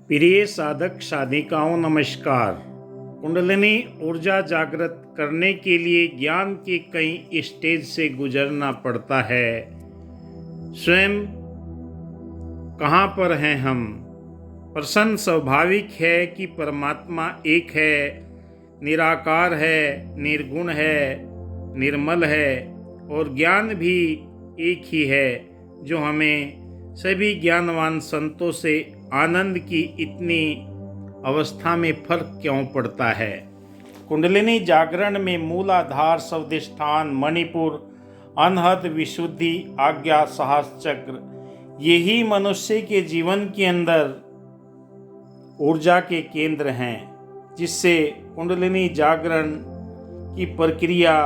प्रिय साधक साधिकाओं नमस्कार। कुंडलिनी ऊर्जा जागृत करने के लिए ज्ञान के कई स्टेज से गुजरना पड़ता है। स्वयं कहाँ पर हैं हम? प्रश्न स्वाभाविक है कि परमात्मा एक है, निराकार है, निर्गुण है, निर्मल है और ज्ञान भी एक ही है, जो हमें सभी ज्ञानवान संतों से आनंद की इतनी अवस्था में फर्क क्यों पड़ता है। कुंडलिनी जागरण में मूलाधार, स्वादिष्ठान, मणिपुर, अनहद, विशुद्धि, आज्ञा, साहस चक्र, यही मनुष्य के जीवन के अंदर ऊर्जा के केंद्र हैं, जिससे कुंडलिनी जागरण की प्रक्रिया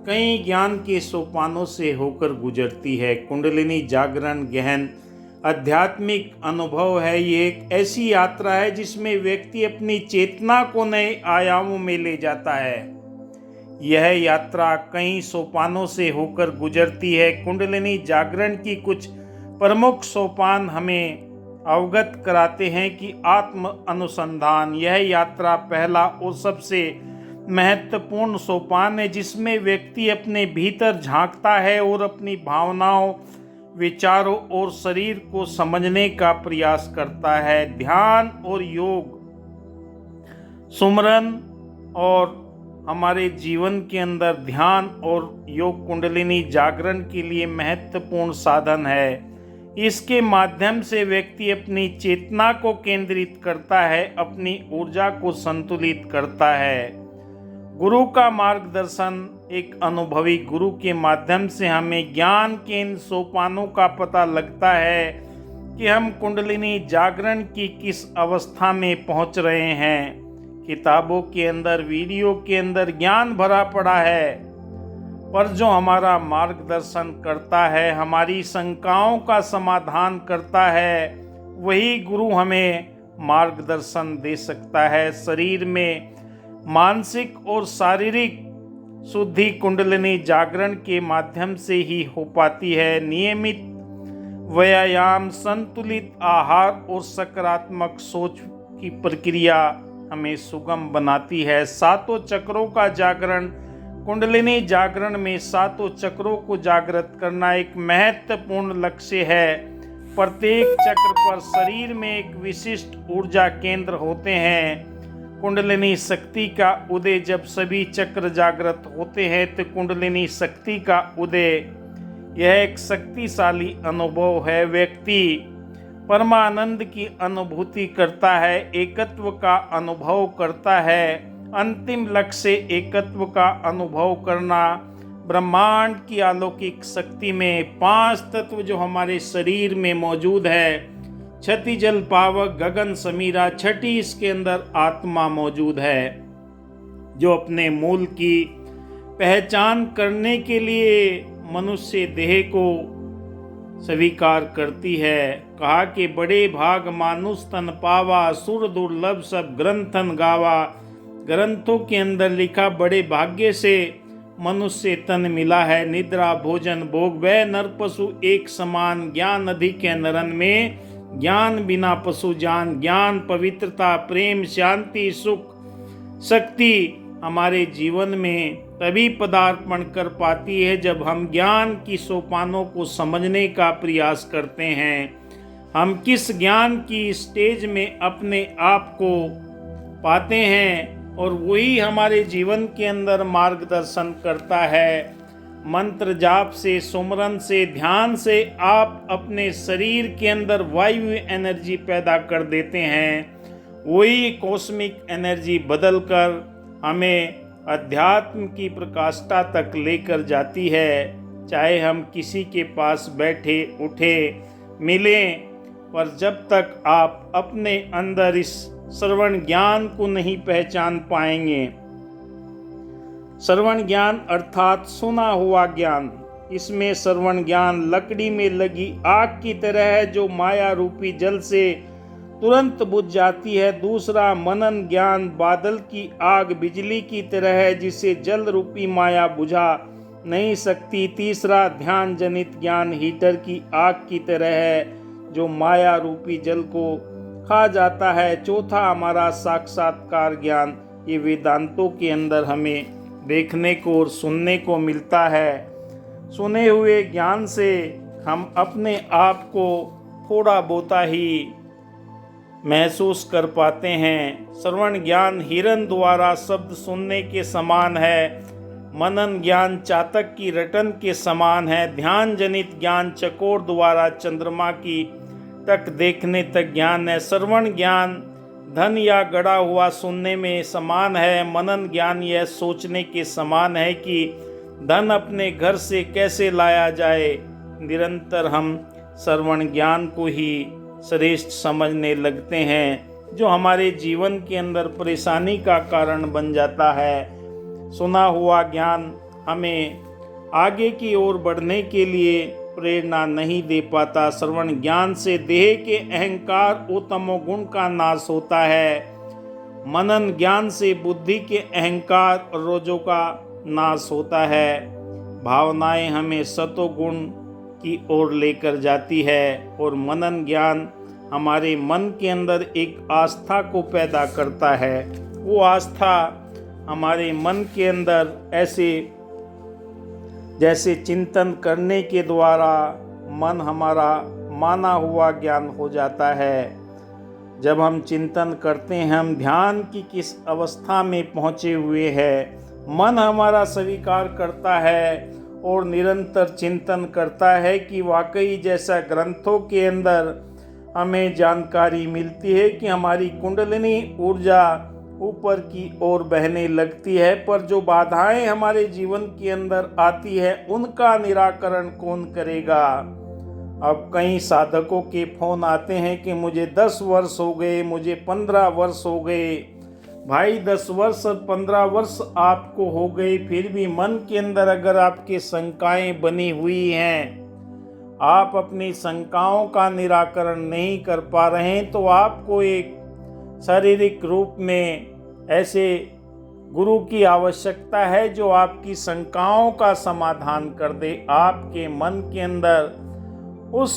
कई ज्ञान के सोपानों से होकर गुजरती है। कुंडलिनी जागरण गहन आध्यात्मिक अनुभव है। ये एक ऐसी यात्रा है जिसमें व्यक्ति अपनी चेतना को नए आयामों में ले जाता है। यह यात्रा कई सोपानों से होकर गुजरती है। कुंडलिनी जागरण की कुछ प्रमुख सोपान हमें अवगत कराते हैं कि आत्म अनुसंधान, यह यात्रा पहला और सबसे महत्वपूर्ण सोपान है, जिसमें व्यक्ति अपने भीतर झांकता है और अपनी भावनाओं, विचारों और शरीर को समझने का प्रयास करता है। ध्यान और योग, सुमरन और हमारे जीवन के अंदर ध्यान और योग कुंडलिनी जागरण के लिए महत्वपूर्ण साधन है। इसके माध्यम से व्यक्ति अपनी चेतना को केंद्रित करता है, अपनी ऊर्जा को संतुलित करता है। गुरु का मार्गदर्शन, एक अनुभवी गुरु के माध्यम से हमें ज्ञान के इन सोपानों का पता लगता है कि हम कुंडलिनी जागरण की किस अवस्था में पहुंच रहे हैं। किताबों के अंदर, वीडियो के अंदर ज्ञान भरा पड़ा है, पर जो हमारा मार्गदर्शन करता है, हमारी शंकाओं का समाधान करता है, वही गुरु हमें मार्गदर्शन दे सकता है। शरीर में मानसिक और शारीरिक शुद्धि कुंडलिनी जागरण के माध्यम से ही हो पाती है। नियमित व्यायाम, संतुलित आहार और सकारात्मक सोच की प्रक्रिया हमें सुगम बनाती है। सातों चक्रों का जागरण, कुंडलिनी जागरण में सातों चक्रों को जागृत करना एक महत्वपूर्ण लक्ष्य है। प्रत्येक चक्र पर शरीर में एक विशिष्ट ऊर्जा केंद्र होते हैं। कुंडलिनी शक्ति का उदय, जब सभी चक्र जागृत होते हैं तो कुंडलिनी शक्ति का उदय, यह एक शक्तिशाली अनुभव है। व्यक्ति परमानंद की अनुभूति करता है, एकत्व का अनुभव करता है। अंतिम लक्ष्य एकत्व का अनुभव करना। ब्रह्मांड की अलौकिक शक्ति में 5 तत्व जो हमारे शरीर में मौजूद है, छठी जल पावक, गगन समीरा, छठी इसके अंदर आत्मा मौजूद है, जो अपने मूल की पहचान करने के लिए मनुष्य देह को स्वीकार करती है। कहा कि बड़े भाग मानुष तन पावा, सुर दुर्लभ सब ग्रंथन गावा। ग्रंथों के अंदर लिखा, बड़े भाग्य से मनुष्य तन मिला है। निद्रा भोजन भोग वह नर पशु एक समान, ज्ञान अधिक है नरन में, ज्ञान बिना पशु जान। ज्ञान, पवित्रता, प्रेम, शांति, सुख, शक्ति हमारे जीवन में तभी पदार्पण कर पाती है जब हम ज्ञान की सोपानों को समझने का प्रयास करते हैं। हम किस ज्ञान की स्टेज में अपने आप को पाते हैं और वही हमारे जीवन के अंदर मार्गदर्शन करता है। मंत्र जाप से, सुमरन से, ध्यान से आप अपने शरीर के अंदर वायु एनर्जी पैदा कर देते हैं। वही कॉस्मिक एनर्जी बदल कर हमें अध्यात्म की प्रकाष्ठा तक लेकर जाती है। चाहे हम किसी के पास बैठे उठे मिलें, पर जब तक आप अपने अंदर इस श्रवण ज्ञान को नहीं पहचान पाएंगे, श्रवण ज्ञान अर्थात सुना हुआ ज्ञान, इसमें श्रवण ज्ञान लकड़ी में लगी आग की तरह है, जो माया रूपी जल से तुरंत बुझ जाती है। दूसरा मनन ज्ञान बादल की आग बिजली की तरह है, जिसे जल रूपी माया बुझा नहीं सकती। तीसरा ध्यान जनित ज्ञान हीटर की आग की तरह है, जो माया रूपी जल को खा जाता है। चौथा हमारा साक्षात्कार ज्ञान, ये वेदांतों के अंदर हमें देखने को और सुनने को मिलता है। सुने हुए ज्ञान से हम अपने आप को थोड़ा बहुता ही महसूस कर पाते हैं। श्रवण ज्ञान हिरन द्वारा शब्द सुनने के समान है। मनन ज्ञान चातक की रटन के समान है। ध्यान जनित ज्ञान चकोर द्वारा चंद्रमा की तक देखने तक ज्ञान है। श्रवण ज्ञान धन या गड़ा हुआ सुनने में समान है। मनन ज्ञान यह सोचने के समान है कि धन अपने घर से कैसे लाया जाए। निरंतर हम श्रवण ज्ञान को ही श्रेष्ठ समझने लगते हैं, जो हमारे जीवन के अंदर परेशानी का कारण बन जाता है। सुना हुआ ज्ञान हमें आगे की ओर बढ़ने के लिए प्रेरणा नहीं दे पाता। श्रवण ज्ञान से देह के अहंकार और तमोगुण का नाश होता है। मनन ज्ञान से बुद्धि के अहंकार और रोजों का नाश होता है। भावनाएं हमें सतोगुण की ओर लेकर जाती है और मनन ज्ञान हमारे मन के अंदर एक आस्था को पैदा करता है। वो आस्था हमारे मन के अंदर ऐसे जैसे चिंतन करने के द्वारा मन हमारा माना हुआ ज्ञान हो जाता है। जब हम चिंतन करते हैं हम ध्यान की किस अवस्था में पहुँचे हुए हैं, मन हमारा स्वीकार करता है और निरंतर चिंतन करता है कि वाकई जैसा ग्रंथों के अंदर हमें जानकारी मिलती है कि हमारी कुंडलिनी ऊर्जा ऊपर की ओर बहने लगती है, पर जो बाधाएं हमारे जीवन के अंदर आती है उनका निराकरण कौन करेगा। अब कई साधकों के फोन आते हैं कि मुझे 10 वर्ष हो गए, मुझे 15 वर्ष हो गए। भाई 10 वर्ष और 15 वर्ष आपको हो गए, फिर भी मन के अंदर अगर आपके शंकाएं बनी हुई हैं, आप अपनी शंकाओं का निराकरण नहीं कर पा रहे हैं, तो आपको एक शारीरिक रूप में ऐसे गुरु की आवश्यकता है जो आपकी शंकाओं का समाधान कर दे, आपके मन के अंदर उस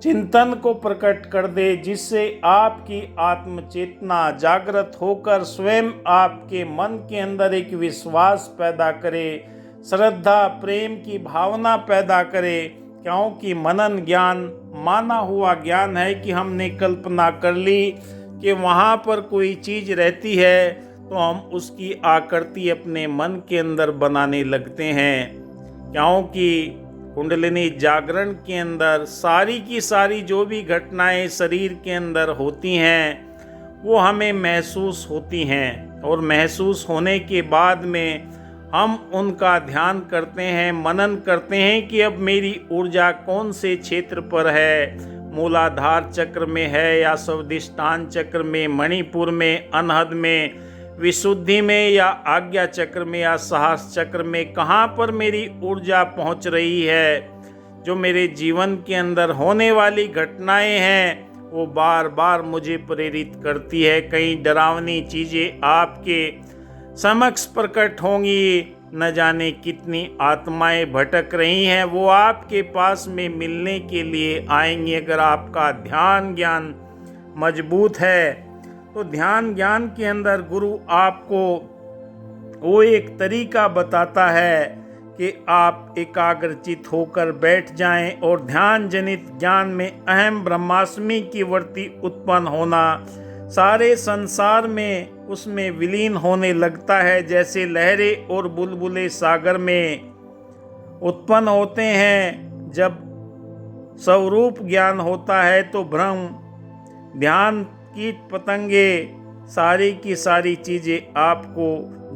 चिंतन को प्रकट कर दे जिससे आपकी आत्मचेतना जागृत होकर स्वयं आपके मन के अंदर एक विश्वास पैदा करे, श्रद्धा प्रेम की भावना पैदा करे। क्योंकि मनन ज्ञान माना हुआ ज्ञान है कि हमने कल्पना कर ली कि वहाँ पर कोई चीज़ रहती है तो हम उसकी आकृति अपने मन के अंदर बनाने लगते हैं। क्योंकि कुंडलिनी जागरण के अंदर सारी की सारी जो भी घटनाएं शरीर के अंदर होती हैं वो हमें महसूस होती हैं और महसूस होने के बाद में हम उनका ध्यान करते हैं, मनन करते हैं कि अब मेरी ऊर्जा कौन से क्षेत्र पर है, मूलाधार चक्र में है या स्वादिष्ठान चक्र में, मणिपुर में, अनहद में, विशुद्धि में या आज्ञा चक्र में या साहस चक्र में, कहाँ पर मेरी ऊर्जा पहुँच रही है। जो मेरे जीवन के अंदर होने वाली घटनाएं हैं वो बार बार मुझे प्रेरित करती है। कई डरावनी चीज़ें आपके समक्ष प्रकट होंगी, न जाने कितनी आत्माएं भटक रही हैं, वो आपके पास में मिलने के लिए आएंगी। अगर आपका ध्यान ज्ञान मजबूत है तो ध्यान ज्ञान के अंदर गुरु आपको वो एक तरीका बताता है कि आप एकाग्रचित होकर बैठ जाएं और ध्यान जनित ज्ञान में अहम ब्रह्मास्मि की वृत्ति उत्पन्न होना, सारे संसार में उसमें विलीन होने लगता है। जैसे लहरें और बुलबुले सागर में उत्पन्न होते हैं, जब स्वरूप ज्ञान होता है तो ब्रह्म ध्यान कीट पतंगे सारी की सारी चीज़ें आपको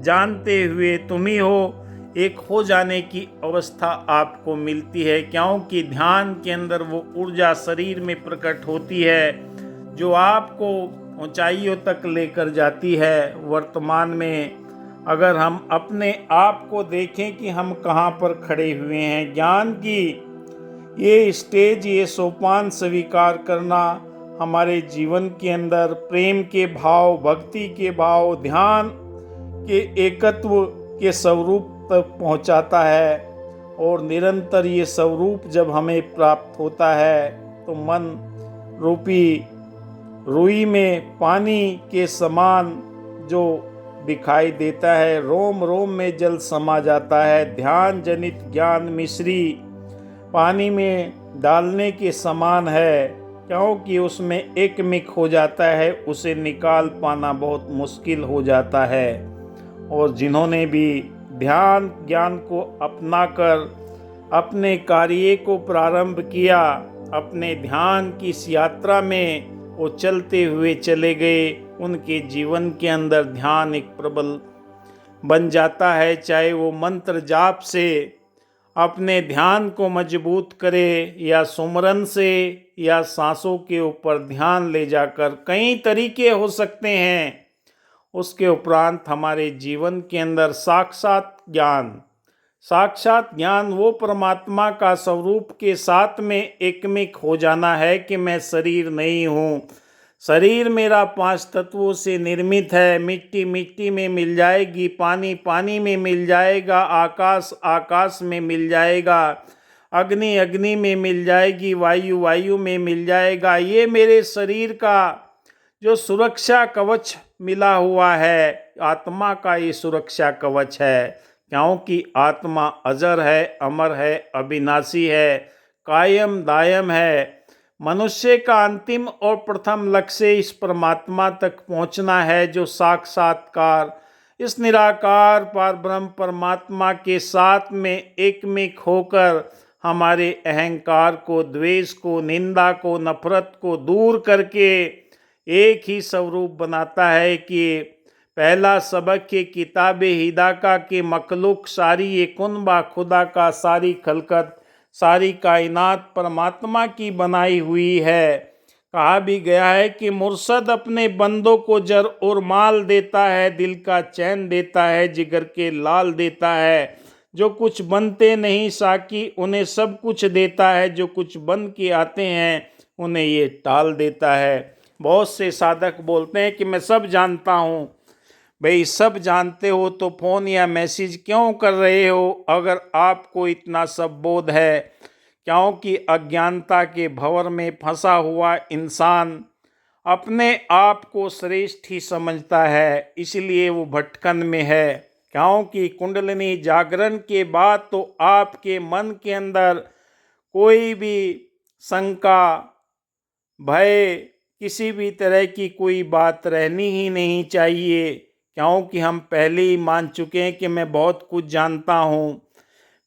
जानते हुए तुम ही हो एक हो जाने की अवस्था आपको मिलती है। क्योंकि ध्यान के अंदर वो ऊर्जा शरीर में प्रकट होती है जो आपको ऊंचाइयों तक लेकर जाती है। वर्तमान में अगर हम अपने आप को देखें कि हम कहाँ पर खड़े हुए हैं, ज्ञान की ये स्टेज, ये सोपान स्वीकार करना हमारे जीवन के अंदर प्रेम के भाव, भक्ति के भाव, ध्यान के एकत्व के स्वरूप तक पहुंचाता है। और निरंतर ये स्वरूप जब हमें प्राप्त होता है तो मन रूपी रुई में पानी के समान जो दिखाई देता है, रोम रोम में जल समा जाता है। ध्यान जनित ज्ञान मिश्री पानी में डालने के समान है, क्योंकि उसमें एक मिक हो जाता है, उसे निकाल पाना बहुत मुश्किल हो जाता है। और जिन्होंने भी ध्यान ज्ञान को अपनाकर अपने कार्य को प्रारंभ किया, अपने ध्यान की इस यात्रा में वो चलते हुए चले गए, उनके जीवन के अंदर ध्यान एक प्रबल बन जाता है। चाहे वो मंत्र जाप से अपने ध्यान को मजबूत करे, या सुमरन से, या सांसों के ऊपर ध्यान ले जाकर, कई तरीके हो सकते हैं। उसके उपरांत हमारे जीवन के अंदर साक्षात ज्ञान वो परमात्मा का स्वरूप के साथ में एकमिक हो जाना है कि मैं शरीर नहीं हूँ। शरीर मेरा 5 तत्वों से निर्मित है। मिट्टी मिट्टी में मिल जाएगी, पानी पानी में मिल जाएगा, आकाश आकाश में मिल जाएगा, अग्नि अग्नि में मिल जाएगी, वायु वायु में मिल जाएगा। ये मेरे शरीर का जो सुरक्षा कवच मिला हुआ है, आत्मा का ये सुरक्षा कवच है, क्योंकि आत्मा अजर है, अमर है, अविनाशी है, कायम दायम है। मनुष्य का अंतिम और प्रथम लक्ष्य इस परमात्मा तक पहुंचना है, जो साक्षात्कार इस निराकार पार ब्रह्म परमात्मा के साथ में एकमिक होकर हमारे अहंकार को, द्वेष को, निंदा को, नफरत को दूर करके एक ही स्वरूप बनाता है। कि पहला सबक के किताब हिदाका के मखलूक सारी ये कुनबा खुदा का, सारी खलकत सारी कायनात परमात्मा की बनाई हुई है। कहा भी गया है कि मुर्शद अपने बंदों को जर और माल देता है, दिल का चैन देता है, जिगर के लाल देता है। जो कुछ बनते नहीं साकी उन्हें सब कुछ देता है, जो कुछ बन के आते हैं उन्हें ये टाल देता है। बहुत से साधक बोलते हैं कि मैं सब जानता हूँ। भाई सब जानते हो तो फ़ोन या मैसेज क्यों कर रहे हो, अगर आपको इतना सब बोध है? क्योंकि अज्ञानता के भंवर में फंसा हुआ इंसान अपने आप को श्रेष्ठ ही समझता है, इसलिए वो भटकन में है। क्योंकि कुंडलिनी जागरण के बाद तो आपके मन के अंदर कोई भी शंका, भय, किसी भी तरह की कोई बात रहनी ही नहीं चाहिए, क्योंकि हम पहले ही मान चुके हैं कि मैं बहुत कुछ जानता हूँ।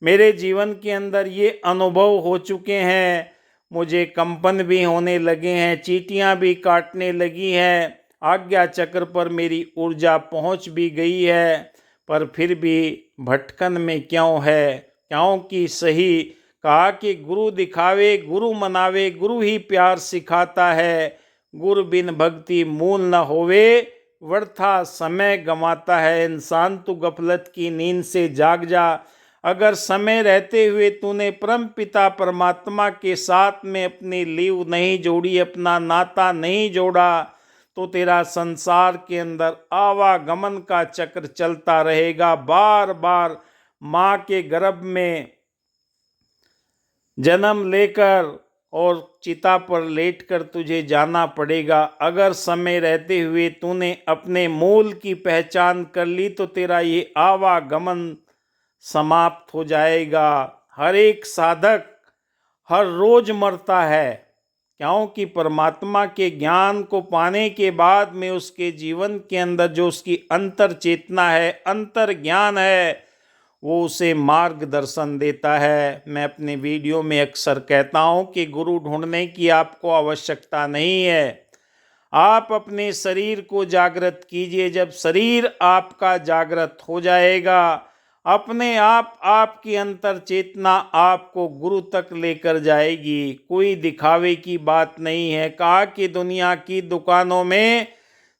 मेरे जीवन के अंदर ये अनुभव हो चुके हैं, मुझे कंपन भी होने लगे हैं, चींटियाँ भी काटने लगी हैं, आज्ञा चक्र पर मेरी ऊर्जा पहुँच भी गई है, पर फिर भी भटकन में क्यों है? क्योंकि सही कहा कि गुरु दिखावे गुरु मनावे, गुरु ही प्यार सिखाता है। गुरु बिन भक्ति मूल न होवे, व्यर्था समय गंवाता है। इंसान तू गफलत की नींद से जाग जा। अगर समय रहते हुए तूने परम पिता परमात्मा के साथ में अपनी लीव नहीं जोड़ी, अपना नाता नहीं जोड़ा, तो तेरा संसार के अंदर आवागमन का चक्र चलता रहेगा। बार बार माँ के गर्भ में जन्म लेकर और चिता पर लेटकर तुझे जाना पड़ेगा। अगर समय रहते हुए तूने अपने मूल की पहचान कर ली तो तेरा ये आवागमन समाप्त हो जाएगा। हर एक साधक हर रोज मरता है, क्योंकि परमात्मा के ज्ञान को पाने के बाद में उसके जीवन के अंदर जो उसकी अंतर चेतना है, अंतर ज्ञान है, वो उसे मार्गदर्शन देता है। मैं अपने वीडियो में अक्सर कहता हूँ कि गुरु ढूंढने की आपको आवश्यकता नहीं है। आप अपने शरीर को जागृत कीजिए। जब शरीर आपका जागृत हो जाएगा, अपने आप आपकी अंतर चेतना आपको गुरु तक लेकर जाएगी। कोई दिखावे की बात नहीं है। कहा कि दुनिया की दुकानों में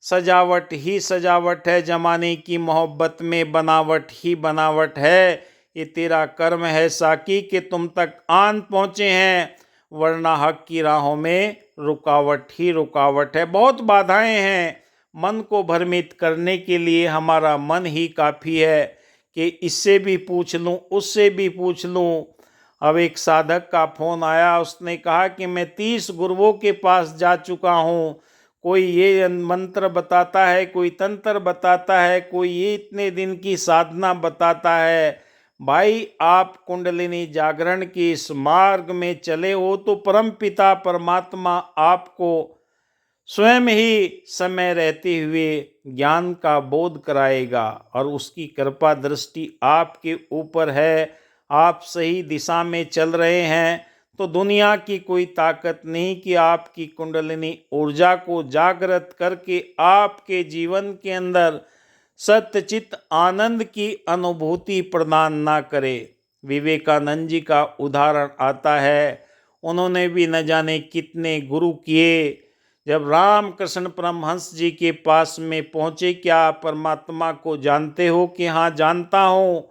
सजावट ही सजावट है, जमाने की मोहब्बत में बनावट ही बनावट है। ये तेरा कर्म है साकी कि तुम तक आन पहुँचे हैं, वरना हक की राहों में रुकावट ही रुकावट है। बहुत बाधाएं हैं। मन को भ्रमित करने के लिए हमारा मन ही काफ़ी है कि इससे भी पूछ लूँ, उससे भी पूछ लूँ। अब एक साधक का फ़ोन आया, उसने कहा कि मैं 30 गुरुओं के पास जा चुका हूँ, कोई ये मंत्र बताता है, कोई तंत्र बताता है, कोई ये इतने दिन की साधना बताता है। भाई आप कुंडलिनी जागरण के इस मार्ग में चले हो तो परम पिता परमात्मा आपको स्वयं ही समय रहते हुए ज्ञान का बोध कराएगा और उसकी कृपा दृष्टि आपके ऊपर है। आप सही दिशा में चल रहे हैं तो दुनिया की कोई ताकत नहीं कि आपकी कुंडलिनी ऊर्जा को जागृत करके आपके जीवन के अंदर सत्यचित आनंद की अनुभूति प्रदान ना करे। विवेकानंद जी का उदाहरण आता है, उन्होंने भी न जाने कितने गुरु किए। जब रामकृष्ण परमहंस जी के पास में पहुँचे, क्या परमात्मा को जानते हो? कि हाँ जानता हूँ,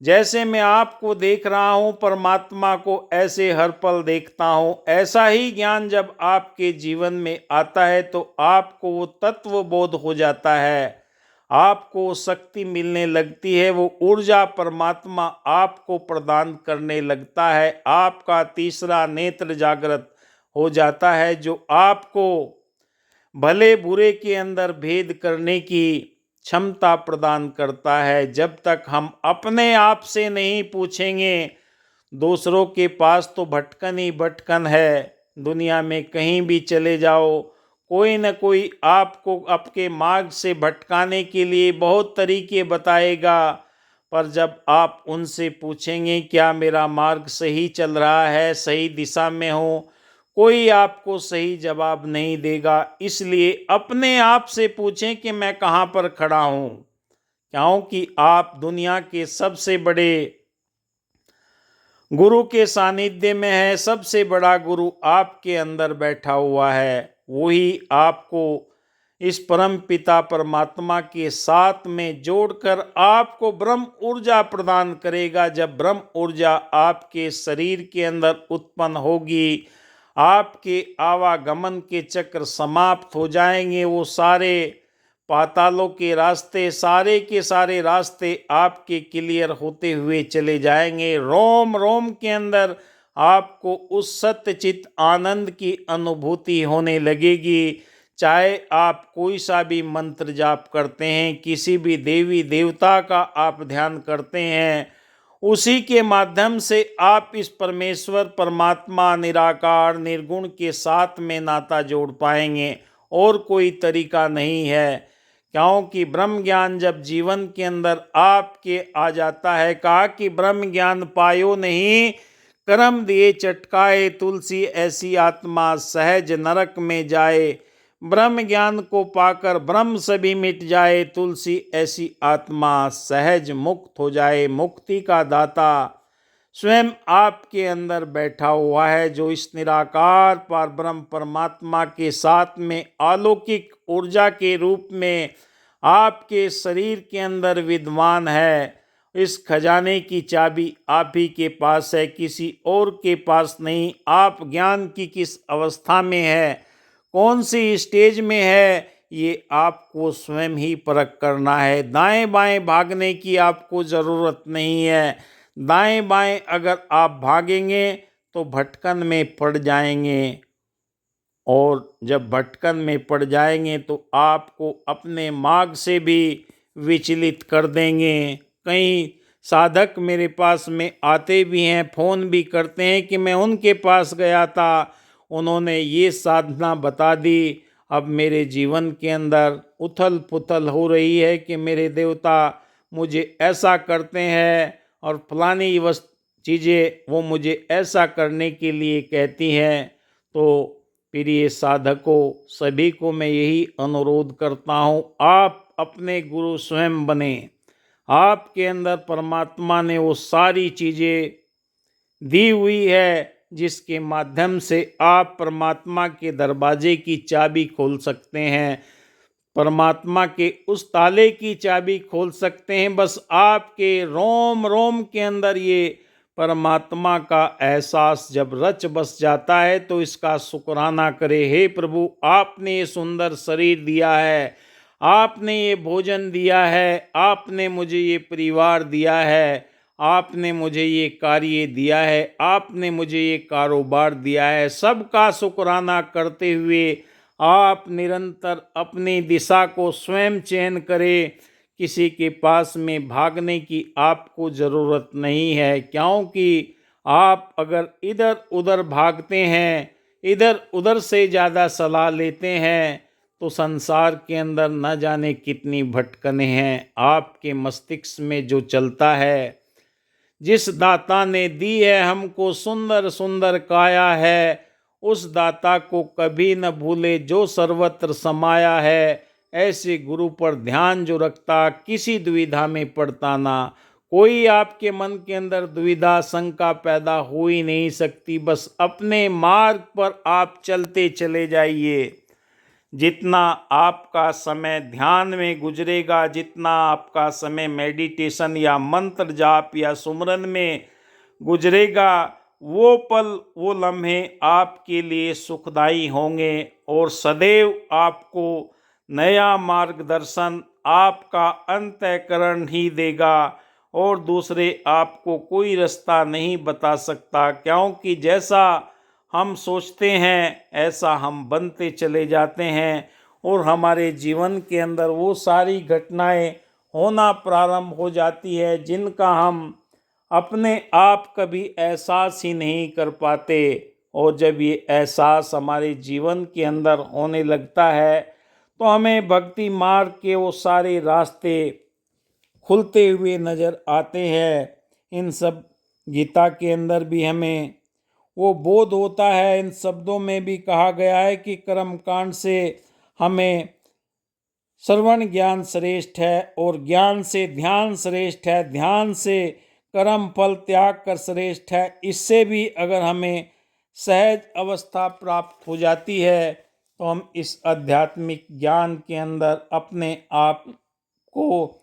जैसे मैं आपको देख रहा हूँ परमात्मा को ऐसे हर पल देखता हूँ। ऐसा ही ज्ञान जब आपके जीवन में आता है तो आपको वो तत्व बोध हो जाता है, आपको शक्ति मिलने लगती है, वो ऊर्जा परमात्मा आपको प्रदान करने लगता है। आपका तीसरा नेत्र जागृत हो जाता है जो आपको भले बुरे के अंदर भेद करने की क्षमता प्रदान करता है। जब तक हम अपने आप से नहीं पूछेंगे, दूसरों के पास तो भटकन ही भटकन है। दुनिया में कहीं भी चले जाओ, कोई न कोई आपको आपके मार्ग से भटकाने के लिए बहुत तरीके बताएगा, पर जब आप उनसे पूछेंगे क्या मेरा मार्ग सही चल रहा है, सही दिशा में हो, कोई आपको सही जवाब नहीं देगा। इसलिए अपने आप से पूछें कि मैं कहाँ पर खड़ा हूँ, क्योंकि आप दुनिया के सबसे बड़े गुरु के सानिध्य में है। सबसे बड़ा गुरु आपके अंदर बैठा हुआ है, वही आपको इस परम पिता परमात्मा के साथ में जोड़कर आपको ब्रह्म ऊर्जा प्रदान करेगा। जब ब्रह्म ऊर्जा आपके शरीर के अंदर उत्पन्न होगी, आपके आवागमन के चक्र समाप्त हो जाएंगे। वो सारे पातालों के रास्ते, सारे के सारे रास्ते आपके क्लियर होते हुए चले जाएंगे। रोम रोम के अंदर आपको उस सत्यचित आनंद की अनुभूति होने लगेगी। चाहे आप कोई सा भी मंत्र जाप करते हैं, किसी भी देवी देवता का आप ध्यान करते हैं, उसी के माध्यम से आप इस परमेश्वर परमात्मा निराकार निर्गुण के साथ में नाता जोड़ पाएंगे। और कोई तरीका नहीं है, क्योंकि ब्रह्म ज्ञान जब जीवन के अंदर आपके आ जाता है, कहा कि ब्रह्म ज्ञान पायो नहीं, कर्म दिए चटकाए, तुलसी ऐसी आत्मा सहज नरक में जाए। ब्रह्म ज्ञान को पाकर ब्रह्म सभी मिट जाए, तुलसी ऐसी आत्मा सहज मुक्त हो जाए। मुक्ति का दाता स्वयं आपके अंदर बैठा हुआ है, जो इस निराकार पर ब्रह्म परमात्मा के साथ में अलौकिक ऊर्जा के रूप में आपके शरीर के अंदर विद्यमान है। इस खजाने की चाबी आप ही के पास है, किसी और के पास नहीं। आप ज्ञान की किस अवस्था में है, कौन सी स्टेज में है, ये आपको स्वयं ही परख करना है। दाएं बाएं भागने की आपको ज़रूरत नहीं है। दाएं बाएं अगर आप भागेंगे तो भटकन में पड़ जाएंगे, और जब भटकन में पड़ जाएंगे तो आपको अपने मार्ग से भी विचलित कर देंगे। कई साधक मेरे पास में आते भी हैं, फ़ोन भी करते हैं कि मैं उनके पास गया था, उन्होंने ये साधना बता दी। अब मेरे जीवन के अंदर उथल पुथल हो रही है कि मेरे देवता मुझे ऐसा करते हैं और फलानी चीज़ें वो मुझे ऐसा करने के लिए कहती हैं। तो प्रिय साधकों, सभी को मैं यही अनुरोध करता हूँ, आप अपने गुरु स्वयं बने। आपके अंदर परमात्मा ने वो सारी चीज़ें दी हुई है जिसके माध्यम से आप परमात्मा के दरवाजे की चाबी खोल सकते हैं, परमात्मा के उस ताले की चाबी खोल सकते हैं। बस आपके रोम रोम के अंदर ये परमात्मा का एहसास जब रच बस जाता है तो इसका शुक्राना करे। हे प्रभु, आपने ये सुंदर शरीर दिया है, आपने ये भोजन दिया है, आपने मुझे ये परिवार दिया है, आपने मुझे ये कार्य दिया है, आपने मुझे ये कारोबार दिया है। सबका शुक्राना करते हुए आप निरंतर अपनी दिशा को स्वयं चयन करें। किसी के पास में भागने की आपको ज़रूरत नहीं है, क्योंकि आप अगर इधर उधर भागते हैं, इधर उधर से ज़्यादा सलाह लेते हैं, तो संसार के अंदर न जाने कितनी भटकने हैं। आपके मस्तिष्क में जो चलता है, जिस दाता ने दी है हमको सुंदर सुंदर काया है, उस दाता को कभी न भूले जो सर्वत्र समाया है। ऐसे गुरु पर ध्यान जो रखता, किसी दुविधा में पड़ता ना। कोई आपके मन के अंदर दुविधा शंका पैदा हो ही नहीं सकती। बस अपने मार्ग पर आप चलते चले जाइए। जितना आपका समय ध्यान में गुजरेगा, जितना आपका समय मेडिटेशन या मंत्र जाप या सुमरन में गुजरेगा, वो पल वो लम्हे आपके लिए सुखदाई होंगे और सदैव आपको नया मार्गदर्शन आपका अंतःकरण ही देगा और दूसरे आपको कोई रास्ता नहीं बता सकता, क्योंकि जैसा हम सोचते हैं ऐसा हम बनते चले जाते हैं और हमारे जीवन के अंदर वो सारी घटनाएं होना प्रारंभ हो जाती है जिनका हम अपने आप कभी एहसास ही नहीं कर पाते। और जब ये एहसास हमारे जीवन के अंदर होने लगता है तो हमें भक्ति मार्ग के वो सारे रास्ते खुलते हुए नज़र आते हैं। इन सब गीता के अंदर भी हमें वो बोध होता है। इन शब्दों में भी कहा गया है कि कर्म कांड से हमें श्रवण ज्ञान श्रेष्ठ है और ज्ञान से ध्यान श्रेष्ठ है, ध्यान से कर्म फल त्याग कर श्रेष्ठ है। इससे भी अगर हमें सहज अवस्था प्राप्त हो जाती है तो हम इस आध्यात्मिक ज्ञान के अंदर अपने आप को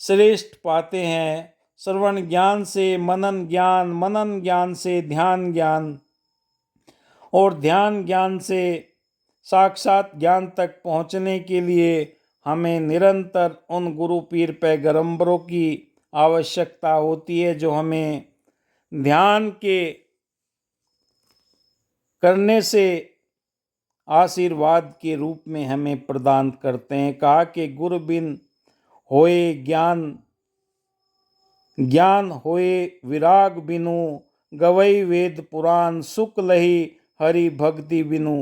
श्रेष्ठ पाते हैं। श्रवण ज्ञान से मनन ज्ञान, मनन ज्ञान से ध्यान ज्ञान और ध्यान ज्ञान से साक्षात ज्ञान तक पहुँचने के लिए हमें निरंतर उन गुरु पीर पैगंबरों की आवश्यकता होती है, जो हमें ध्यान के करने से आशीर्वाद के रूप में हमें प्रदान करते हैं। कहा कि गुरु बिन होए ज्ञान, ज्ञान होए विराग बिनु, गवई वेद पुराण सुख लही हरि भक्ति बिनु,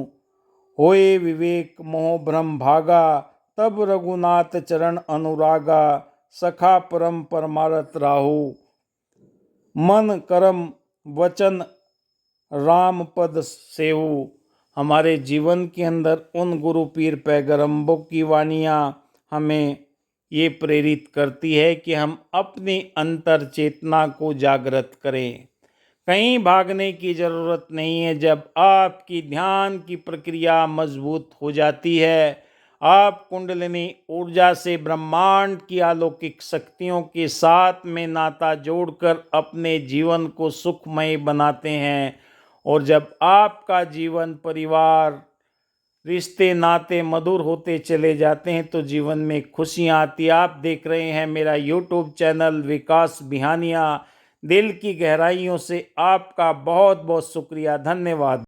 होए विवेक मोह भ्रम भागा, तब रघुनाथ चरण अनुरागा, सखा परम परमारथ राहु, मन कर्म वचन राम पद सेवु। हमारे जीवन के अंदर उन गुरु पीर पैगंबरों की वाणियाँ हमें ये प्रेरित करती है कि हम अपनी अंतर चेतना को जागृत करें। कहीं भागने की ज़रूरत नहीं है। जब आपकी ध्यान की प्रक्रिया मजबूत हो जाती है, आप कुंडलिनी ऊर्जा से ब्रह्मांड की अलौकिक शक्तियों के साथ में नाता जोड़कर अपने जीवन को सुखमय बनाते हैं। और जब आपका जीवन, परिवार, रिश्ते नाते मधुर होते चले जाते हैं तो जीवन में खुशियाँ आती। आप देख रहे हैं मेरा यूट्यूब चैनल विकास बिहानिया। दिल की गहराइयों से आपका बहुत बहुत शुक्रिया, धन्यवाद।